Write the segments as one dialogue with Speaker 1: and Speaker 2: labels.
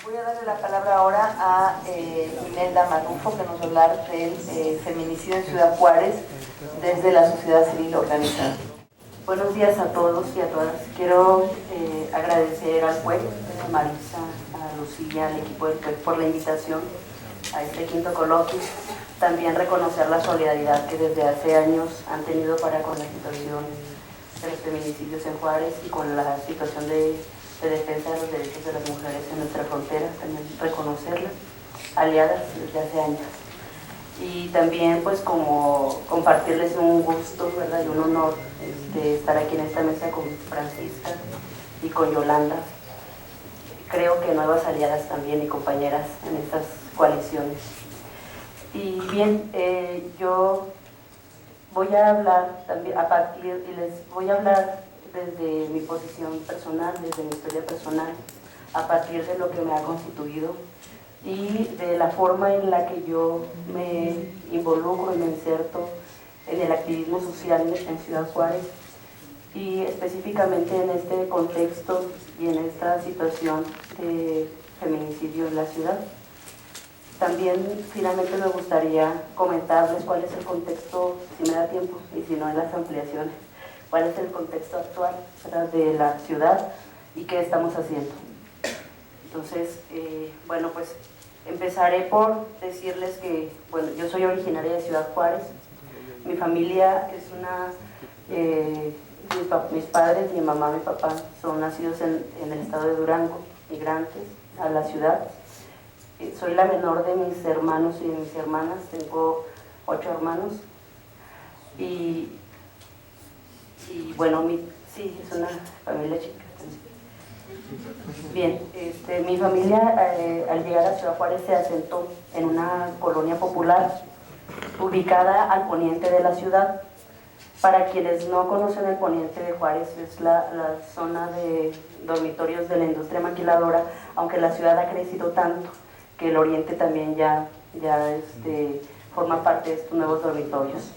Speaker 1: Voy a darle la palabra ahora a Imelda Marrufo, que nos va a hablar del feminicidio en Ciudad Juárez desde la sociedad civil organizada. Buenos días a todos y a todas. Quiero agradecer al juez, a Marisa, a Lucía, al equipo del juez por la invitación a este quinto coloquio. También reconocer la solidaridad que desde hace años han tenido para con la situación de los feminicidios en Juárez y con la situación de defensa de los derechos de las mujeres en nuestra frontera, también reconocerlas, aliadas desde hace años. Y también pues como compartirles un gusto, ¿verdad? Y un honor estar aquí en esta mesa con Francisca y con Yolanda. Creo que nuevas aliadas también y compañeras en estas coaliciones. Y bien, yo voy a hablar también y les voy a hablar desde mi posición personal, desde mi historia personal, a partir de lo que me ha constituido y de la forma en la que yo me involucro y me inserto en el activismo social en Ciudad Juárez y específicamente en este contexto y en esta situación de feminicidio en la ciudad. También finalmente me gustaría comentarles cuál es el contexto, si me da tiempo, y si no en las ampliaciones, cuál es el contexto actual, ¿verdad?, de la ciudad y qué estamos haciendo. Entonces, bueno, pues empezaré por decirles que, bueno, yo soy originaria de Ciudad Juárez. Mi familia es mis padres, mi mamá, mi papá son nacidos en el estado de Durango, migrantes a la ciudad. Soy la menor de mis hermanos y de mis hermanas, tengo 8 hermanos y bueno, sí, es una familia chica. Bien, mi familia al llegar a Ciudad Juárez se asentó en una colonia popular ubicada al poniente de la ciudad. Para quienes no conocen el poniente de Juárez, es la zona de dormitorios de la industria maquiladora, aunque la ciudad ha crecido tanto que el oriente también ya forma parte de estos nuevos dormitorios.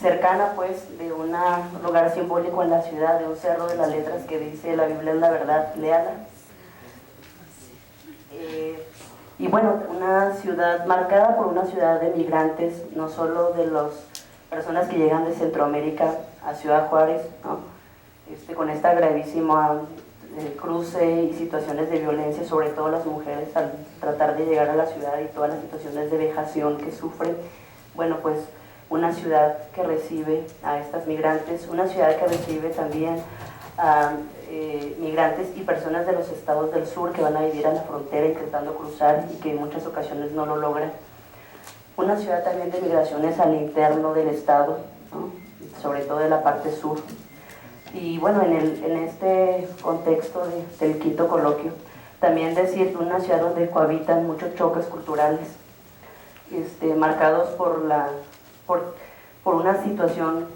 Speaker 1: Cercana pues de un lugar simbólico en la ciudad, de un cerro de las letras que dice "La Biblia es la verdad, léala". Y bueno, una ciudad marcada por una ciudad de migrantes, no solo de las personas que llegan de Centroamérica a Ciudad Juárez, ¿no? Con esta gravísima cruce y situaciones de violencia, sobre todo las mujeres al tratar de llegar a la ciudad y todas las situaciones de vejación que sufren. Bueno, pues una ciudad que recibe a estas migrantes, una ciudad que recibe también a migrantes y personas de los estados del sur que van a vivir a la frontera intentando cruzar y que en muchas ocasiones no lo logran. Una ciudad también de migraciones al interno del estado, ¿no?, sobre todo de la parte sur. Y bueno, en este contexto del quinto coloquio, también decir una ciudad donde cohabitan muchos choques culturales, marcados por una situación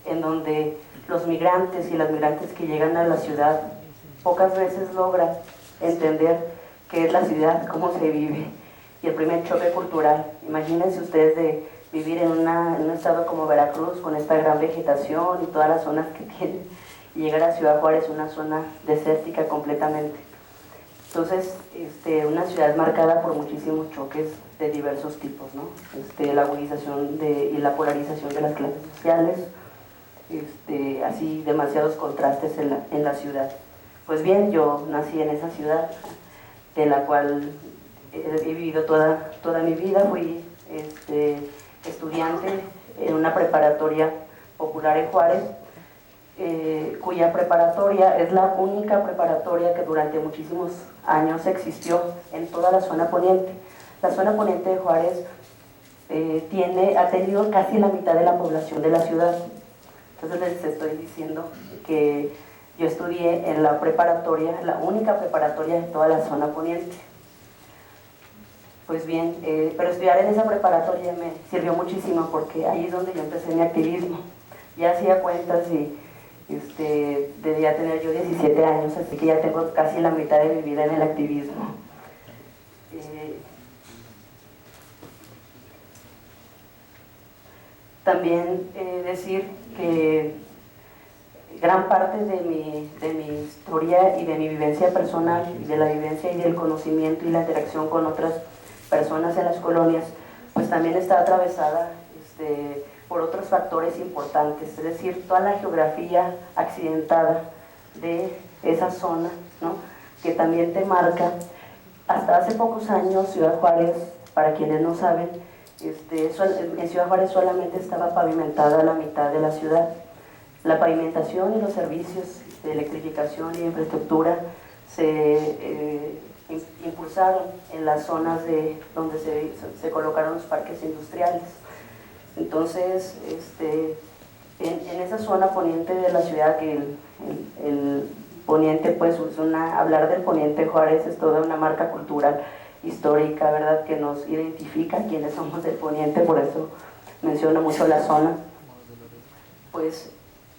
Speaker 1: en donde los migrantes y las migrantes que llegan a la ciudad pocas veces logran entender qué es la ciudad, cómo se vive, y el primer choque cultural. Imagínense ustedes de vivir en un estado como Veracruz, con esta gran vegetación y todas las zonas que tiene, y llegar a Ciudad Juárez, una zona desértica completamente. Entonces, una ciudad marcada por muchísimos choques de diversos tipos, ¿no? La agudización y la polarización de las clases sociales, así demasiados contrastes en la ciudad. Pues bien, yo nací en esa ciudad, de la cual he vivido toda mi vida. Fui estudiante en una preparatoria popular en Juárez, cuya preparatoria es la única preparatoria que durante muchísimos años existió en toda la zona poniente. La zona poniente de Juárez ha tenido casi la mitad de la población de la ciudad. Entonces les estoy diciendo que yo estudié en la preparatoria, la única preparatoria de toda la zona poniente. Pues bien, pero estudiar en esa preparatoria me sirvió muchísimo porque ahí es donde yo empecé mi activismo. Ya hacía cuentas y debía tener yo 17 años, así que ya tengo casi la mitad de mi vida en el activismo. También decir que
Speaker 2: gran parte de mi historia y de mi vivencia personal, y de la vivencia y del conocimiento y la interacción con otras personas en las colonias, pues también está atravesada por otros factores importantes, es decir, toda la geografía accidentada de esa zona, ¿no?, que también te marca. Hasta hace pocos años, Ciudad Juárez, para quienes no saben, en Ciudad Juárez solamente estaba pavimentada la mitad de la ciudad. La pavimentación y los servicios de electrificación y infraestructura se impulsaron en las zonas donde se colocaron los parques industriales. Entonces, en esa zona poniente de la ciudad, que el poniente, pues hablar del poniente Juárez es toda una marca cultural, histórica, ¿verdad?, que nos identifica quienes somos del poniente, por eso menciono mucho la zona. Pues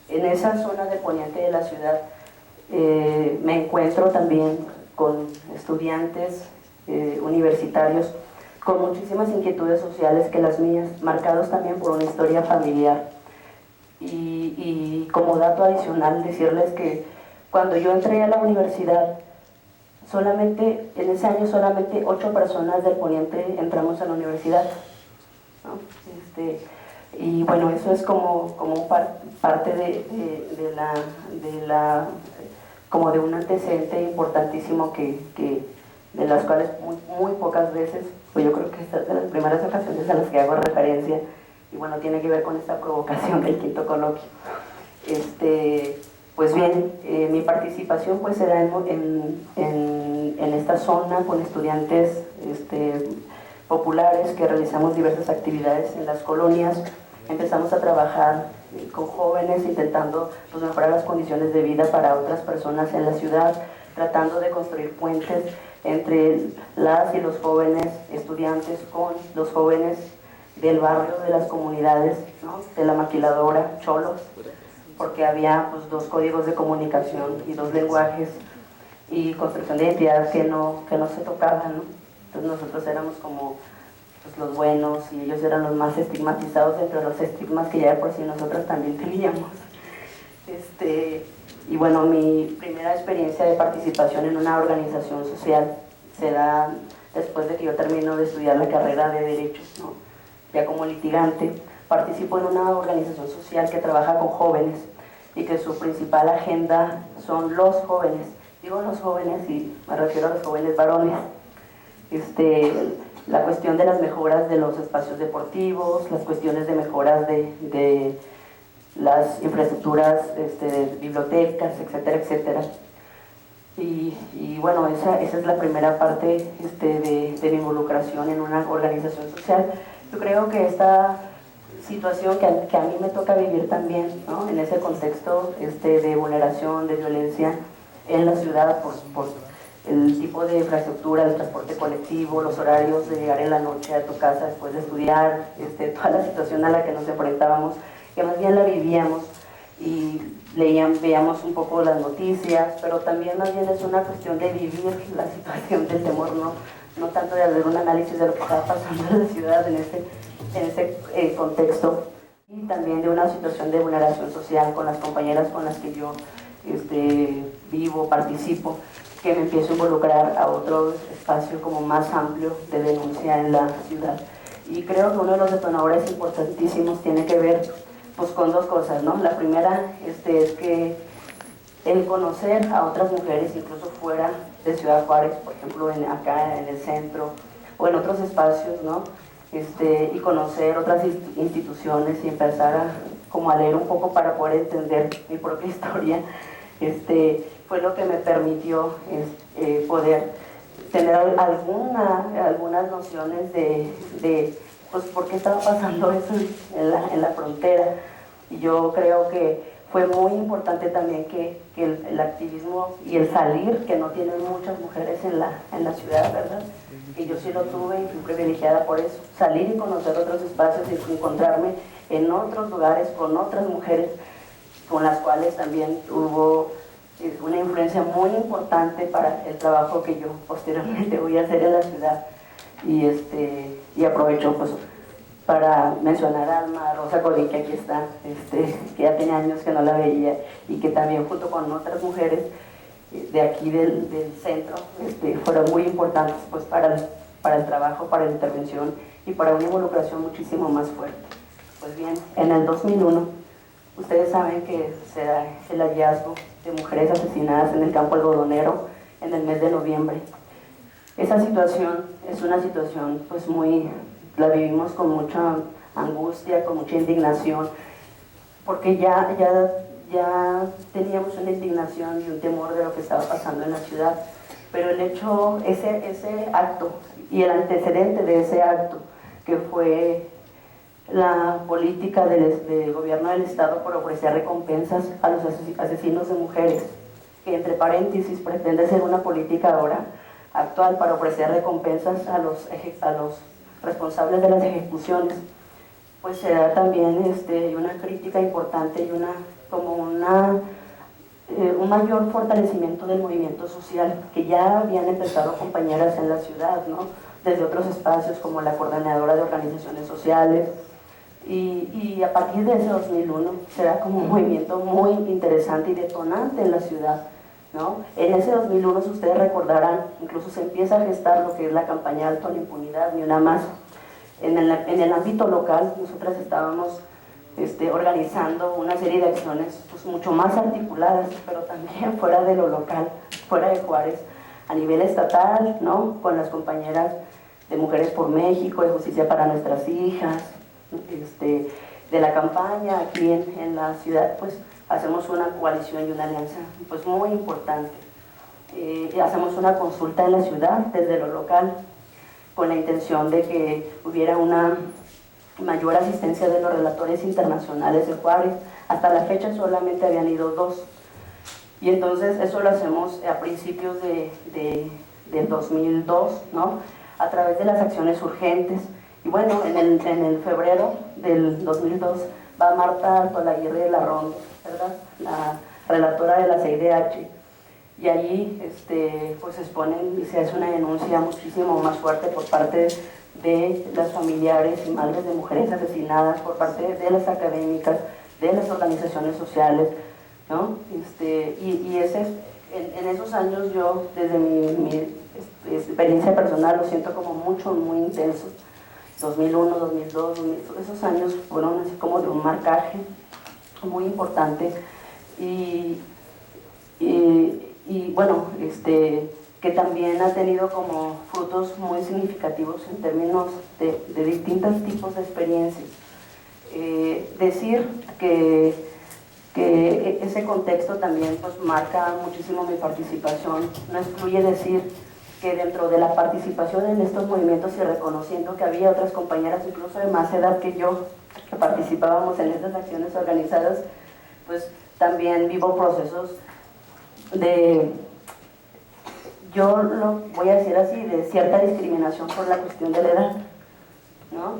Speaker 2: en esa zona del poniente de la ciudad me encuentro también con estudiantes universitarios con muchísimas inquietudes sociales que las mías, marcados también por una historia familiar. Y como dato adicional, decirles que cuando yo entré a la universidad, en ese año solamente 8 personas del poniente entramos a la universidad, ¿no? Y bueno, eso es como parte como de un antecedente importantísimo de las cuales muy pocas veces, pues yo creo que esta es de las primeras ocasiones a las que hago referencia, y bueno, tiene que ver con esta provocación del quinto coloquio. Pues bien, mi participación pues era en esta zona con estudiantes populares que realizamos diversas actividades en las colonias. Empezamos a trabajar con jóvenes intentando pues mejorar las condiciones de vida para otras personas en la ciudad, tratando de construir puentes entre las y los jóvenes estudiantes con los jóvenes del barrio, de las comunidades, ¿no?, de la maquiladora, cholos, porque había pues 2 códigos de comunicación y 2 lenguajes y construcción de identidad que no se tocaban, ¿no? Entonces nosotros éramos como pues los buenos y ellos eran los más estigmatizados entre los estigmas que ya de por sí nosotros también teníamos. Y bueno, mi primera experiencia de participación en una organización social se da después de que yo termino de estudiar la carrera de Derechos, ¿no? Ya como litigante, participo en una organización social que trabaja con jóvenes y que su principal agenda son los jóvenes. Digo los jóvenes y me refiero a los jóvenes varones. La cuestión de las mejoras de los espacios deportivos, las cuestiones de mejoras de las infraestructuras, de bibliotecas, etcétera, etcétera. Y bueno, esa es la primera parte de mi involucración en una organización social. Yo creo que esta situación que a mí me toca vivir también, ¿no?, en ese contexto de vulneración, de violencia en la ciudad por el tipo de infraestructura, el transporte colectivo, los horarios de llegar en la noche a tu casa después de estudiar, toda la situación a la que nos enfrentábamos, que más bien la vivíamos y veíamos un poco las noticias, pero también más bien es una cuestión de vivir la situación del temor, no tanto de hacer un análisis de lo que estaba pasando en la ciudad en ese contexto, y también de una situación de vulneración social con las compañeras con las que yo vivo, participo, que me empiezo a involucrar a otro espacio como más amplio de denuncia en la ciudad. Y creo que uno de los detonadores importantísimos tiene que ver pues con 2 cosas, ¿no? La primera es que el conocer a otras mujeres, incluso fuera de Ciudad Juárez, por ejemplo acá en el centro o en otros espacios, ¿no?, y conocer otras instituciones y empezar a leer un poco para poder entender mi propia historia, fue lo que me permitió poder tener algunas nociones de pues por qué estaba pasando eso en la frontera. Y yo creo que fue muy importante también que el activismo y el salir, que no tienen muchas mujeres en la ciudad, ¿verdad? Y yo sí lo tuve y fui privilegiada por eso, salir y conocer otros espacios y encontrarme en otros lugares con otras mujeres con las cuales también hubo una influencia muy importante para el trabajo que yo posteriormente voy a hacer en la ciudad. Y aprovecho pues para mencionar a Alma Rosa Godín, que aquí está, que ya tenía años que no la veía, y que también junto con otras mujeres de aquí del centro fueron muy importantes pues, para el trabajo, para la intervención y para una involucración muchísimo más fuerte. Pues bien, en el 2001, ustedes saben que se da el hallazgo de mujeres asesinadas en el campo algodonero en el mes de noviembre. Esa situación es una situación pues la vivimos con mucha angustia, con mucha indignación, porque ya teníamos una indignación y un temor de lo que estaba pasando en la ciudad, pero el hecho, ese acto y el antecedente de ese acto, que fue la política del gobierno del Estado por ofrecer recompensas a los asesinos de mujeres, que entre paréntesis pretende ser una política ahora actual para ofrecer recompensas a los responsables de las ejecuciones, pues se da también una crítica importante y un mayor fortalecimiento del movimiento social, que ya habían empezado compañeras en la ciudad, ¿no? Desde otros espacios como la Coordinadora de Organizaciones Sociales, y a partir de ese 2001 se da como un movimiento muy interesante y detonante en la ciudad, ¿no? En ese 2001, si ustedes recordarán, incluso se empieza a gestar lo que es la campaña Alto a la Impunidad, Ni Una Más. En el ámbito local, nosotras estábamos organizando una serie de acciones pues, mucho más articuladas, pero también fuera de lo local, fuera de Juárez, a nivel estatal, ¿no? Con las compañeras de Mujeres por México, de Justicia para Nuestras Hijas, de la campaña aquí en la ciudad, pues hacemos una coalición y una alianza pues muy importante. Hacemos una consulta en la ciudad desde lo local con la intención de que hubiera una mayor asistencia de los relatores internacionales de Juárez. Hasta la fecha solamente habían ido 2. Y entonces eso lo hacemos a principios del 2002, ¿no? A través de las acciones urgentes. Y bueno, en el febrero del 2002 va Marta Altolaguirre Larrón, ¿verdad? La relatora de la CIDH. Y allí pues exponen y se hace una denuncia muchísimo más fuerte por parte de las familiares y madres de mujeres asesinadas, por parte de las académicas, de las organizaciones sociales, ¿no? Y en esos años yo, desde mi experiencia personal, lo siento como muy intenso. 2001, 2002, esos años fueron así como de un marcaje muy importante y bueno, que también ha tenido como frutos muy significativos en términos de distintos tipos de experiencias. Decir que ese contexto también pues marca muchísimo mi participación, no excluye decir que dentro de la participación en estos movimientos y reconociendo que había otras compañeras incluso de más edad que yo que participábamos en estas acciones organizadas, pues también vivo procesos yo lo voy a decir así, de cierta discriminación por la cuestión de la edad, ¿no?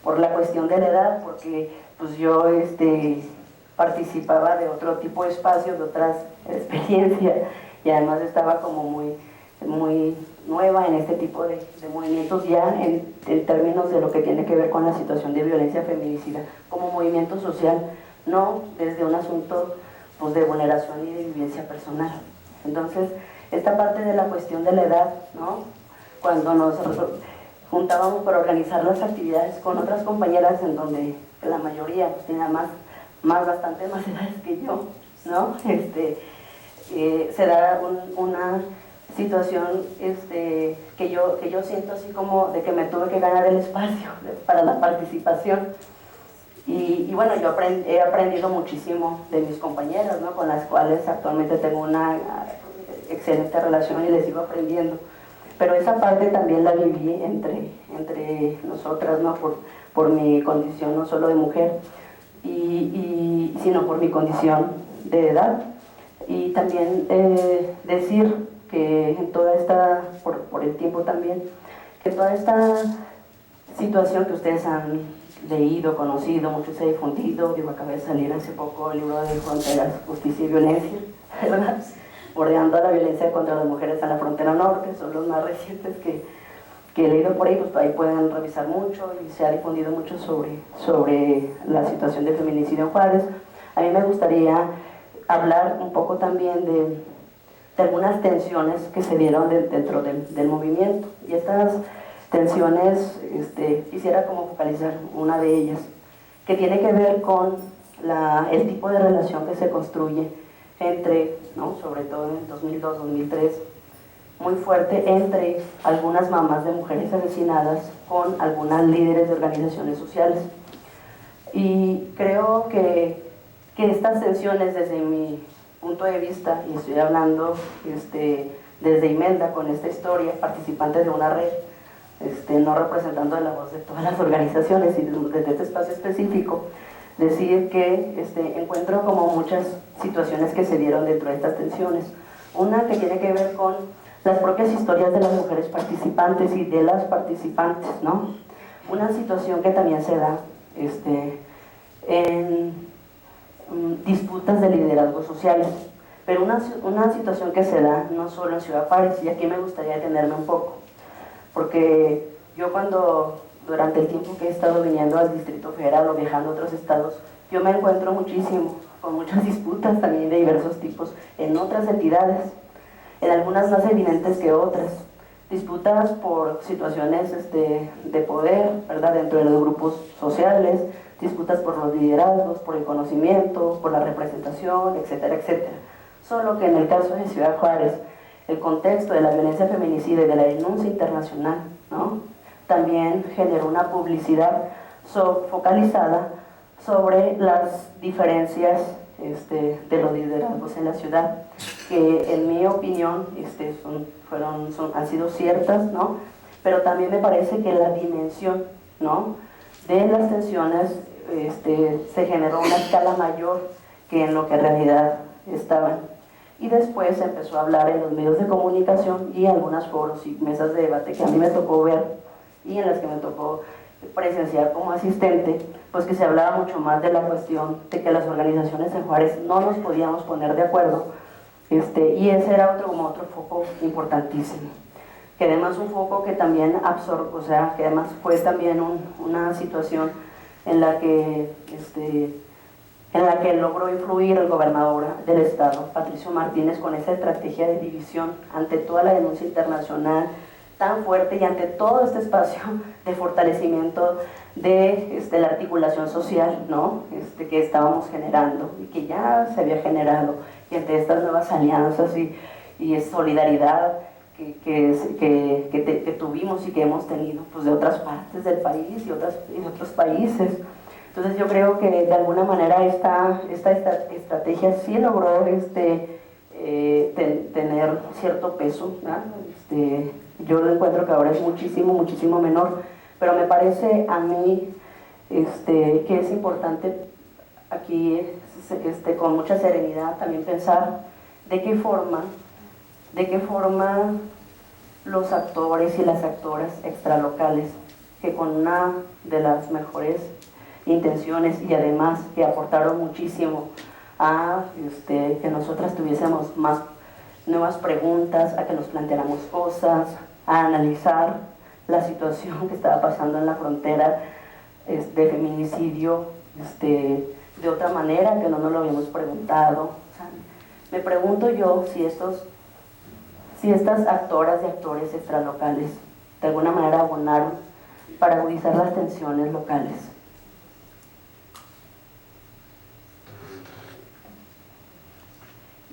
Speaker 2: Por la cuestión de la edad, porque pues yo participaba de otro tipo de espacios, de otras experiencias, y además estaba como muy nueva en este tipo de movimientos ya en términos de lo que tiene que ver con la situación de violencia feminicida, como movimiento social, no desde un asunto pues, de vulneración y de vivencia personal. Entonces, esta parte de la cuestión de la edad, ¿no? Cuando nos juntábamos para organizar las actividades con otras compañeras en donde la mayoría pues, tenía bastante más edades que yo, ¿no? Se da una situación que yo siento así como de que me tuve que ganar el espacio para la participación. Y bueno, yo he aprendido muchísimo de mis compañeras, ¿no? Con las cuales actualmente tengo una excelente relación y les sigo aprendiendo. Pero esa parte también la viví entre nosotras, ¿no? Por mi condición no solo de mujer, sino por mi condición de edad. Y también decir que en toda esta, por el tiempo también, que toda esta situación que ustedes han leído, conocido, mucho se ha difundido, acaba de salir hace poco el libro de Fronteras, Justicia y Violencia, ¿verdad? Bordeando la violencia contra las mujeres en la frontera norte, son los más recientes que he leído por ahí, pues ahí pueden revisar mucho y se ha difundido mucho sobre la situación del feminicidio en Juárez. A mí me gustaría hablar un poco también de algunas tensiones que se dieron dentro del movimiento, y estas tensiones quisiera como focalizar una de ellas, que tiene que ver con el tipo de relación que se construye entre, ¿no?, sobre todo en 2002-2003, muy fuerte entre algunas mamás de mujeres asesinadas con algunas líderes de organizaciones sociales. Y creo que estas tensiones, desde mi punto de vista, y estoy hablando desde Imelda, con esta historia, participante de una red, no representando la voz de todas las organizaciones, y desde este espacio específico, decir que encuentro como muchas situaciones que se dieron dentro de estas tensiones. Una que tiene que ver con las propias historias de las mujeres participantes y de las participantes, ¿no? Una situación que también se da en disputas de liderazgos sociales, pero una situación que se da no solo en Ciudad Juárez, y aquí me gustaría detenerme un poco, porque yo durante el tiempo que he estado viniendo al Distrito Federal o viajando a otros estados, yo me encuentro muchísimo con muchas disputas también de diversos tipos en otras entidades, en algunas más evidentes que otras, disputas por situaciones de poder, ¿verdad?, dentro de los grupos sociales, disputas por los liderazgos, por el conocimiento, por la representación, etcétera, etcétera. Solo que en el caso de Ciudad Juárez, el contexto de la violencia feminicida y de la denuncia internacional, ¿no?, también generó una publicidad focalizada sobre las diferencias de los liderazgos en la ciudad, que en mi opinión han sido ciertas, ¿no?, pero también me parece que la dimensión, ¿no?, de las tensiones se generó una escala mayor que en lo que en realidad estaban. Y después se empezó a hablar en los medios de comunicación y algunos foros y mesas de debate que a mí me tocó ver y en las que me tocó presenciar como asistente, pues que se hablaba mucho más de la cuestión de que las organizaciones en Juárez no nos podíamos poner de acuerdo, y ese era otro foco importantísimo, que además un foco que también que además fue también una situación en la que logró influir el gobernador del estado, Patricio Martínez, con esa estrategia de división ante toda la denuncia internacional tan fuerte y ante todo este espacio de fortalecimiento de la articulación social, ¿no?, que estábamos generando y que ya se había generado, y ante estas nuevas alianzas y solidaridad que tuvimos y que hemos tenido, pues, de otras partes del país y de otros países. Entonces yo creo que de alguna manera esta estrategia sí logró tener cierto peso, ¿no? Yo lo encuentro que ahora es muchísimo menor, pero me parece a mí que es importante aquí con mucha serenidad también pensar de qué forma los actores y las actoras extralocales, que con una de las mejores intenciones y además que aportaron muchísimo a que nosotras tuviésemos más nuevas preguntas, a que nos planteáramos cosas, a analizar la situación que estaba pasando en la frontera de feminicidio de otra manera, que no nos lo habíamos preguntado. O sea, me pregunto yo si estas actoras y actores extralocales de alguna manera abonaron para agudizar las tensiones locales.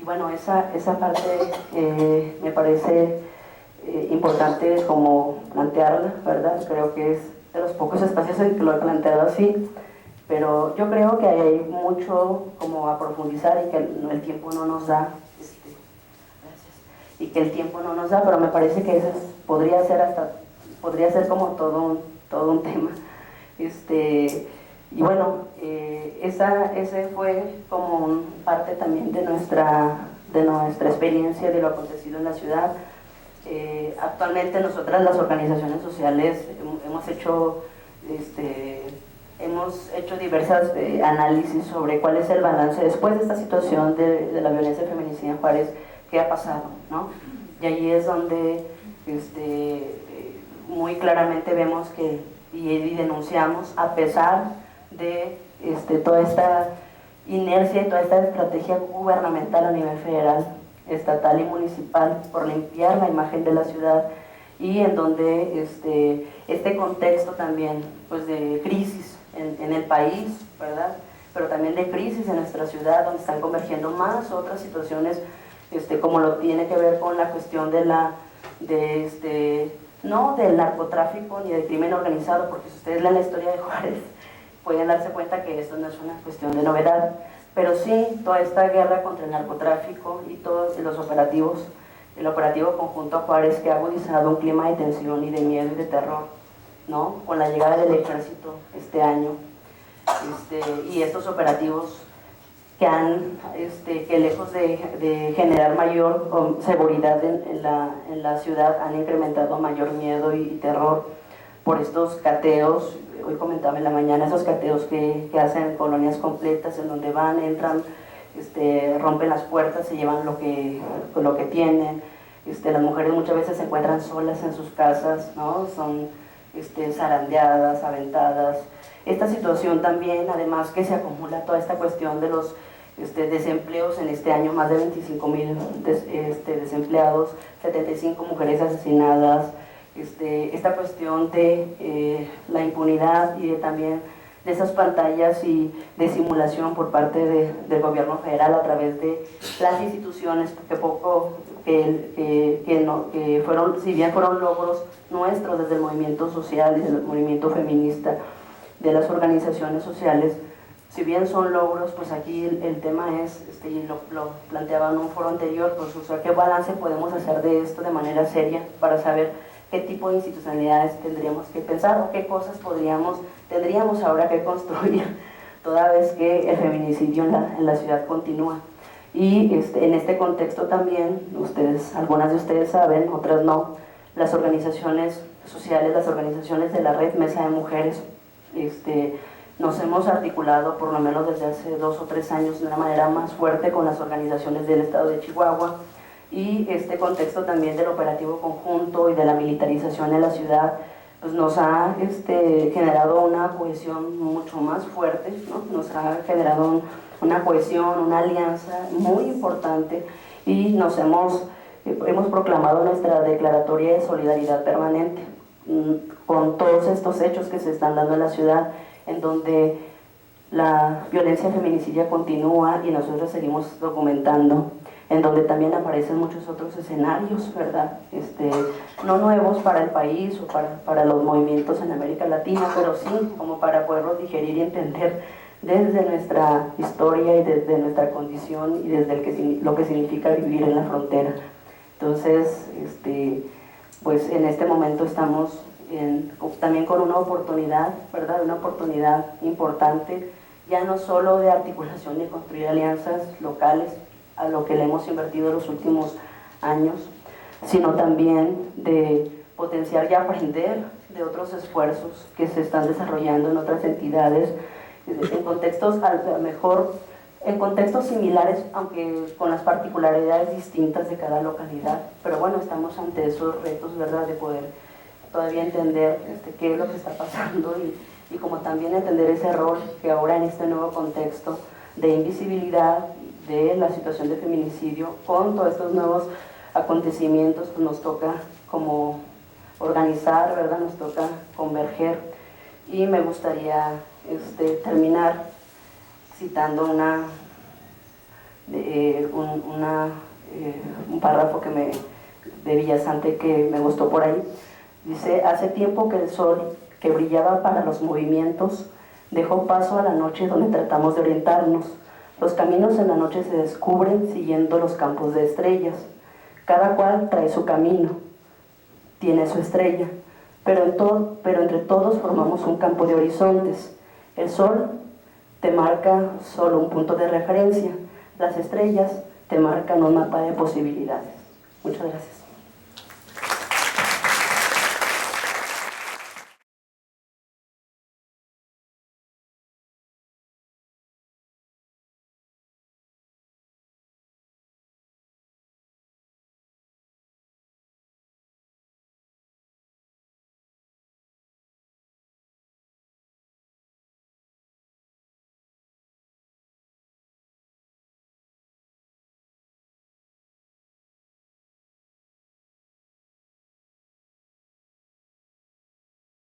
Speaker 2: Y bueno, esa parte me parece importante como plantearla, ¿verdad? Creo que es de los pocos espacios en que lo he planteado así, pero yo creo que hay mucho como a profundizar y que el tiempo no nos da, y que el tiempo no nos da, pero me parece que eso podría ser como todo un tema. Y bueno, ese fue como parte también de nuestra experiencia de lo acontecido en la ciudad. Actualmente nosotras, las organizaciones sociales, hemos hecho diversas análisis sobre cuál es el balance después de esta situación de la violencia feminicida en Juárez, qué ha pasado, ¿no? Y ahí es donde muy claramente vemos que y denunciamos, a pesar de toda esta inercia y toda esta estrategia gubernamental a nivel federal, estatal y municipal por limpiar la imagen de la ciudad, y en donde este contexto también pues de crisis en el país, ¿verdad? Pero también de crisis en nuestra ciudad, donde están convergiendo más otras situaciones, como lo tiene que ver con la cuestión de no del narcotráfico ni del crimen organizado, porque si ustedes leen la historia de Juárez pueden darse cuenta que esto no es una cuestión de novedad, pero sí toda esta guerra contra el narcotráfico y todos los operativos, el operativo conjunto Juárez, que ha agudizado un clima de tensión y de miedo y de terror, ¿no? Con la llegada del ejército este año, y estos operativos que lejos de generar mayor seguridad en la ciudad, han incrementado mayor miedo y terror por estos cateos. Hoy comentaba en la mañana esos cateos que hacen colonias completas, en donde van, entran, rompen las puertas, se llevan lo que tienen. Las mujeres muchas veces se encuentran solas en sus casas, ¿no? Son zarandeadas, aventadas. Esta situación también, además que se acumula toda esta cuestión de los desempleos en este año, más de 25,000 desempleados, 75 mujeres asesinadas, esta cuestión de la impunidad y también de esas pantallas y de simulación por parte del gobierno federal a través de las instituciones, que fueron, si bien fueron logros nuestros desde el movimiento social, desde el movimiento feminista, de las organizaciones sociales, si bien son logros, pues aquí el tema es, y lo planteaba en un foro anterior, pues, o sea, ¿qué balance podemos hacer de esto de manera seria para saber qué tipo de institucionalidades tendríamos que pensar o qué cosas tendríamos ahora que construir, toda vez que el feminicidio en la ciudad continúa? Y en este contexto también, algunas de ustedes saben, otras no, las organizaciones sociales, las organizaciones de la red Mesa de Mujeres, nos hemos articulado por lo menos desde hace 2 o 3 años de una manera más fuerte con las organizaciones del estado de Chihuahua, y este contexto también del operativo conjunto y de la militarización en la ciudad pues nos ha generado una cohesión mucho más fuerte, ¿no? Nos ha generado una cohesión, una alianza muy importante, y hemos proclamado nuestra declaratoria de solidaridad permanente con todos estos hechos que se están dando en la ciudad, en donde la violencia feminicidia continúa y nosotros seguimos documentando, en donde también aparecen muchos otros escenarios, ¿verdad? No nuevos para el país o para los movimientos en América Latina, pero sí como para poderlos digerir y entender desde nuestra historia y desde nuestra condición y desde lo que significa vivir en la frontera. Entonces, pues en este momento estamos también con una oportunidad, ¿verdad? Una oportunidad importante, ya no solo de articulación y construir alianzas locales, a lo que le hemos invertido en los últimos años, sino también de potenciar y aprender de otros esfuerzos que se están desarrollando en otras entidades, en contextos a lo mejor en contextos similares, aunque con las particularidades distintas de cada localidad. Pero bueno, estamos ante esos retos, ¿verdad?, de poder todavía entender qué es lo que está pasando, y como también entender ese rol que ahora en este nuevo contexto de invisibilidad de la situación de feminicidio, con todos estos nuevos acontecimientos, pues nos toca como organizar, ¿verdad?, nos toca converger. Y me gustaría terminar citando un párrafo de Villasante que me gustó por ahí. Dice: hace tiempo que el sol que brillaba para los movimientos dejó paso a la noche, donde tratamos de orientarnos. Los caminos en la noche se descubren siguiendo los campos de estrellas. Cada cual trae su camino, tiene su estrella, pero entre todos formamos un campo de horizontes. El sol te marca solo un punto de referencia, las estrellas te marcan un mapa de posibilidades. Muchas gracias.